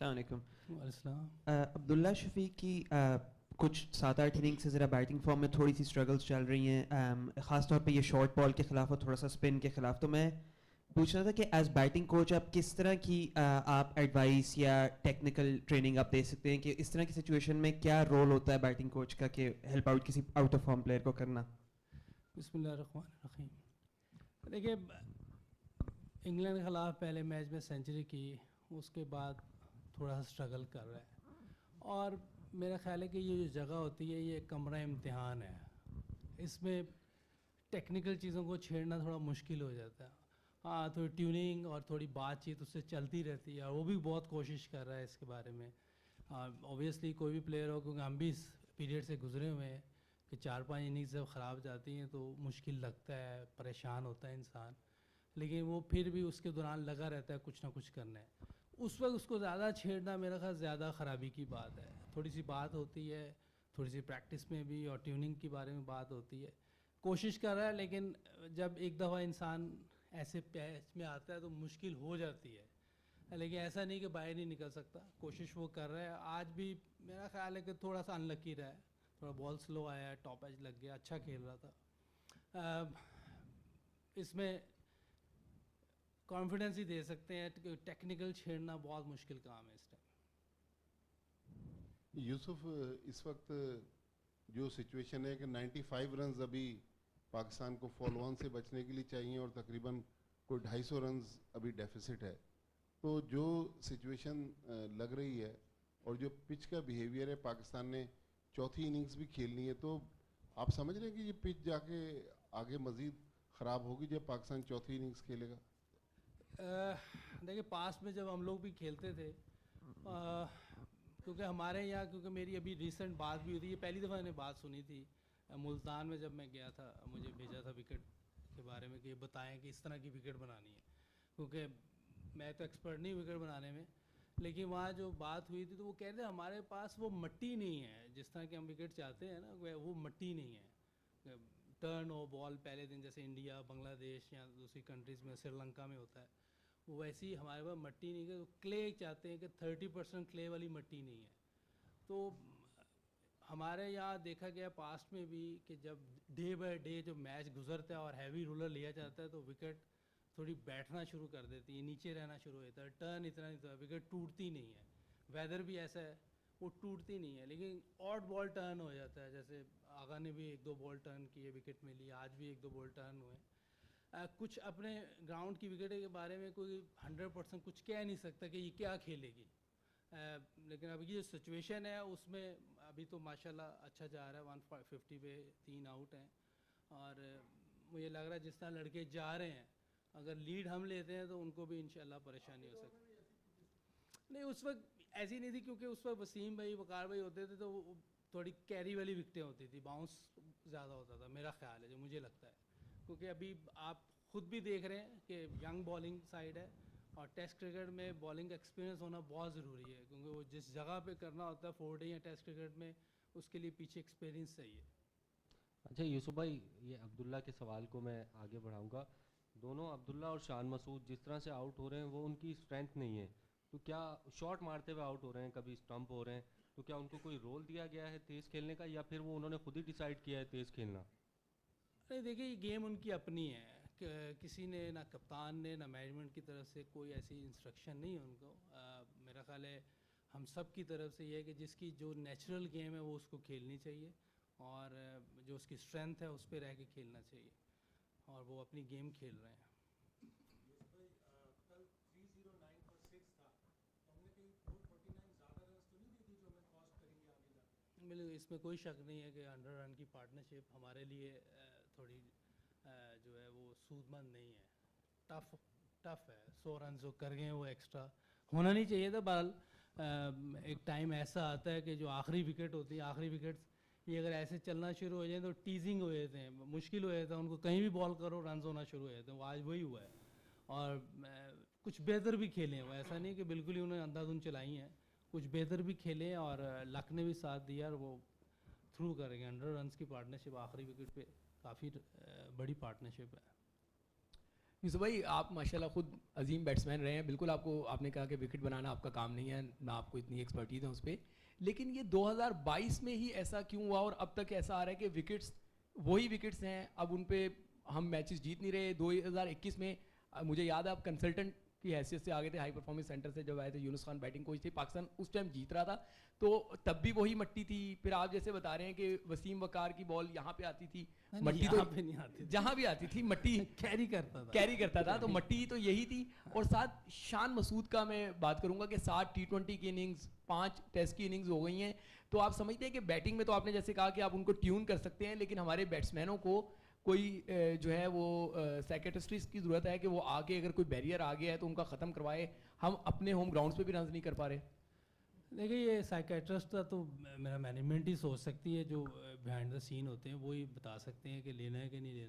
السلام علیکم. وعلیکم السلام. عبداللہ شفیق کی کچھ 7-8 اننگ سے ذرا بیٹنگ فارم میں تھوڑی سی اسٹرگلس چل رہی ہیں, خاص طور پہ یہ شارٹ بال کے خلاف اور تھوڑا سا اسپن کے خلاف. تو میں پوچھ رہا تھا کہ ایز بیٹنگ کوچ آپ کس طرح کی آپ ایڈوائس یا ٹیکنیکل ٹریننگ آپ دے سکتے ہیں کہ اس طرح کی سچویشن میں کیا رول ہوتا ہے بیٹنگ کوچ کا کہ ہیلپ آؤٹ کسی آؤٹ آف فارم پلیئر کو کرنا. بسم اللہ الرحمن الرحیم. دیکھیے انگلینڈ کے خلاف پہلے میچ میں سینچری کی, اس کے بعد تھوڑا سا اسٹرگل کر رہا ہے, اور میرا خیال ہے کہ یہ جو جگہ ہوتی ہے یہ ایک کمرہ امتحان ہے, اس میں ٹیکنیکل چیزوں کو چھیڑنا تھوڑا مشکل ہو جاتا ہے. ہاں تھوڑی ٹیوننگ اور تھوڑی بات چیت اس سے چلتی رہتی ہے, اور وہ بھی بہت کوشش کر رہا ہے اس کے بارے میں. اوبویسلی کوئی بھی پلیئر ہو, کیونکہ ہم بھی اس پیریڈ سے گزرے ہوئے ہیں کہ 4-5 اننگز جب خراب جاتی ہیں تو مشکل لگتا ہے, پریشان ہوتا ہے انسان, لیکن وہ پھر بھی اس کے دوران لگا رہتا ہے کچھ نہ کچھ کرنا ہے. اس وقت اس کو زیادہ چھیڑنا میرا خیال زیادہ خرابی کی بات ہے. تھوڑی سی بات ہوتی ہے, تھوڑی سی پریکٹس میں بھی اور ٹیوننگ کے بارے میں بات ہوتی ہے, کوشش کر رہا ہے, لیکن جب ایک دفعہ انسان ایسے پیچ میں آتا ہے تو مشکل ہو جاتی ہے. لیکن ایسا نہیں کہ باہر نہیں نکل سکتا, کوشش وہ کر رہا ہے. آج بھی میرا خیال ہے کہ تھوڑا سا انلکی رہا ہے, تھوڑا بال سلو آیا ہے, ٹاپ ایج لگ گیا, اچھا کھیل رہا تھا. اس میں کانفیڈنس ہی دے سکتے ہیں کہ ٹیکنیکل چھیڑنا بہت مشکل کام ہے اس ٹائم. یوسف, اس وقت جو سچویشن ہے کہ 95 رنز ابھی پاکستان کو فالو آن سے بچنے کے لیے چاہیے, اور تقریباً کوئی 250 رنز ابھی ڈیفیسٹ ہے. تو جو سچویشن لگ رہی ہے اور جو پچ کا بیہیویئر ہے, پاکستان نے چوتھی اننگز بھی کھیلنی ہے, تو آپ سمجھ رہے ہیں کہ یہ پچ جا کے آگے مزید خراب ہوگی جب پاکستان چوتھی اننگز کھیلے گا؟ دیکھیں پاسٹ میں جب ہم لوگ بھی کھیلتے تھے, کیونکہ ہمارے یہاں, کیونکہ میری ابھی ریسنٹ بات بھی ہوئی تھی, یہ پہلی دفعہ میں نے بات سنی تھی ملتان میں جب میں گیا تھا, مجھے بھیجا تھا وکٹ کے بارے میں کہ یہ بتائیں کہ اس طرح کی وکٹ بنانی ہے, کیونکہ میں تو ایکسپرٹ نہیں وکٹ بنانے میں. لیکن وہاں جو بات ہوئی تھی تو وہ کہہ رہے ہمارے پاس وہ مٹی نہیں ہے, جس طرح کہ ہم وکٹ چاہتے ہیں نا, وہ مٹی نہیں ہے. ٹرن ہو بال پہلے دن جیسے انڈیا, بنگلہ دیش یا دوسری کنٹریز میں, سری لنکا میں ہوتا ہے, ویسی ہمارے پاس مٹی نہیں ہے. کلے چاہتے ہیں کہ 30% کلے والی مٹی نہیں ہے. تو ہمارے یہاں دیکھا گیا پاسٹ میں بھی کہ جب ڈے بائی ڈے جو میچ گزرتا ہے اور ہیوی رولر لیا جاتا ہے تو وکٹ تھوڑی بیٹھنا شروع کر دیتی ہے, نیچے رہنا شروع ہو جاتا ہے, ٹرن اتنا نہیں ہوتا, وکٹ ٹوٹتی نہیں ہے. ویدر بھی ایسا ہے, وہ ٹوٹتی نہیں ہے, لیکن آڈ بال ٹرن ہو جاتا ہے. جیسے آغا نے بھی 1-2 بال ٹرن کیے, وکٹ ملی, آج بھی 1-2 بال ٹرن ہوئے. کچھ اپنے گراؤنڈ کی وکٹ کے بارے میں کوئی 100% کچھ کہہ نہیں سکتا کہ یہ کیا کھیلے گی, لیکن ابھی کی جو سچویشن ہے اس میں ابھی تو ماشاءاللہ اچھا جا رہا ہے. 150 پہ 3 آؤٹ ہیں, اور مجھے لگ رہا ہے جس طرح لڑکے جا رہے ہیں, اگر لیڈ ہم لیتے ہیں تو ان کو بھی انشاءاللہ پریشانی ہو سکتی. نہیں اس وقت ایسی نہیں تھی, کیونکہ اس وقت وسیم بھائی, وقار بھائی ہوتے تھے تو وہ تھوڑی کیری والی وکٹیں ہوتی تھی, باؤنس زیادہ ہوتا تھا, میرا خیال ہے, جو مجھے لگتا ہے. کیونکہ ابھی آپ خود بھی دیکھ رہے ہیں کہ ینگ بالنگ سائڈ ہے, اور ٹیسٹ کرکٹ میں بالنگ ایکسپیرینس ہونا بہت ضروری ہے, کیونکہ وہ جس جگہ پہ کرنا ہوتا ہے 4 ڈے یا ٹیسٹ کرکٹ میں, اس کے لیے پیچھے ایکسپیرینس چاہیے. اچھا یوسف بھائی, یہ عبداللہ کے سوال کو میں آگے بڑھاؤں گا. دونوں عبداللہ اور شان مسعود جس طرح سے آؤٹ ہو رہے ہیں وہ ان کی اسٹرینتھ نہیں ہے, تو کیا شاٹ مارتے ہوئے آؤٹ ہو رہے ہیں, کبھی اسٹمپ ہو رہے ہیں, تو کیا ان کو کوئی رول دیا گیا ہے تیز کھیلنے کا, یا پھر وہ انہوں نے خود ہی ڈیسائیڈ کیا ہے تیز کھیلنا؟ نہیں دیکھیے یہ گیم ان کی اپنی ہے, کہ کسی نے, نہ کپتان نے, نہ مینجمنٹ کی طرف سے کوئی ایسی انسٹرکشن نہیں ہے ان کو. میرا خیال ہے ہم سب کی طرف سے یہ ہے کہ جس کی جو نیچرل گیم ہے وہ اس کو کھیلنی چاہیے, اور جو اس کی اسٹرینتھ ہے اس پہ رہ کے کھیلنا چاہیے, اور وہ اپنی گیم کھیل رہے ہیں. کل 309 پر 6 تھا, تو ہم نے کہیں 449 زیادہ رنس تو نہیں دی تھی جو ہمیں کاسٹ کریں گے آگے جا کے؟ بالکل, اس میں کوئی شک نہیں ہے کہ 100 رن کی پارٹنرشپ ہمارے لیے تھوڑی جو ہے وہ سود مند نہیں ہے, ٹف ہے. 100 رن جو کر گئے ہیں وہ ایکسٹرا ہونا نہیں چاہیے تھا. بہرحال ایک ٹائم ایسا آتا ہے کہ جو آخری وکٹ ہوتی ہے, آخری وکٹس یہ اگر ایسے چلنا شروع ہو جائیں تو ٹیزنگ ہو جاتے ہیں, مشکل ہو جاتا ہے ان کو, کہیں بھی بال کرو رنز ہونا شروع ہو جاتے ہیں. وہ آج وہی ہوا ہے, اور کچھ بہتر بھی کھیلے ہیں وہ, ایسا نہیں کہ بالکل ہی انہوں نے اندھا دھند چلائی ہیں, کچھ بہتر بھی کھیلے, اور لک نے بھی ساتھ دیا, اور وہ تھرو کریں گے. 100 رنس کی پارٹنرشپ آخری وکٹ پہ کافی بڑی پارٹنرشپ ہے. یوسف بھائی آپ ماشاءاللہ خود عظیم بیٹسمین رہے ہیں, بالکل آپ نے کہا کہ وکٹ بنانا آپ کا کام نہیں ہے, نہ آپ کو اتنی ایکسپرٹیز ہے اس پہ, لیکن یہ 2022 میں ہی ایسا کیوں ہوا اور اب تک ایسا آ رہا ہے کہ وکٹس وہی وکٹس ہیں, اب ان پہ ہم میچز جیت نہیں رہے. 2021 میں مجھے یاد ہے آپ کنسلٹنٹ کی حیثیت سے آ گئے تھے ہائی پرفارمنس سینٹر سے, جب آئے تھے یونس خان بیٹنگ کوچ تھے, پاکستان اس ٹائم جیت رہا تھا, تو تب بھی وہی مٹی تھی. پھر آپ جیسے بتا رہے ہیں کہ وسیم وقار کی بال یہاں پہ آتی تھی, مٹی تو پہ نہیں آتی, جہاں بھی آتی تھی مٹی کیری کرتا تھا تو مٹی تو یہی تھی. اور ساتھ شان مسعود کا میں بات کروں گا کہ 7 T20 کی اننگز, 5 ٹیسٹ کی اننگز ہو گئی ہیں, تو آپ سمجھتے ہیں کہ بیٹنگ میں تو آپ نے جیسے کہا کہ آپ ان کو ٹیون کر سکتے ہیں, لیکن ہمارے بیٹسمینوں کو کوئی جو ہے وہ سائیکٹرسٹ کی ضرورت ہے کہ وہ آگے اگر کوئی بیریئر آ گیا ہے تو ان کا ختم کروائے. ہم اپنے ہوم گراؤنڈس پہ بھی رنز نہیں کر پا رہے. دیکھیے یہ سائیکیٹرسٹ کا تو میرا مینجمنٹ ہی سوچ سکتی ہے, جو بیہائنڈ دا سین ہوتے ہیں وہی بتا سکتے ہیں کہ لینا ہے کہ نہیں لینا.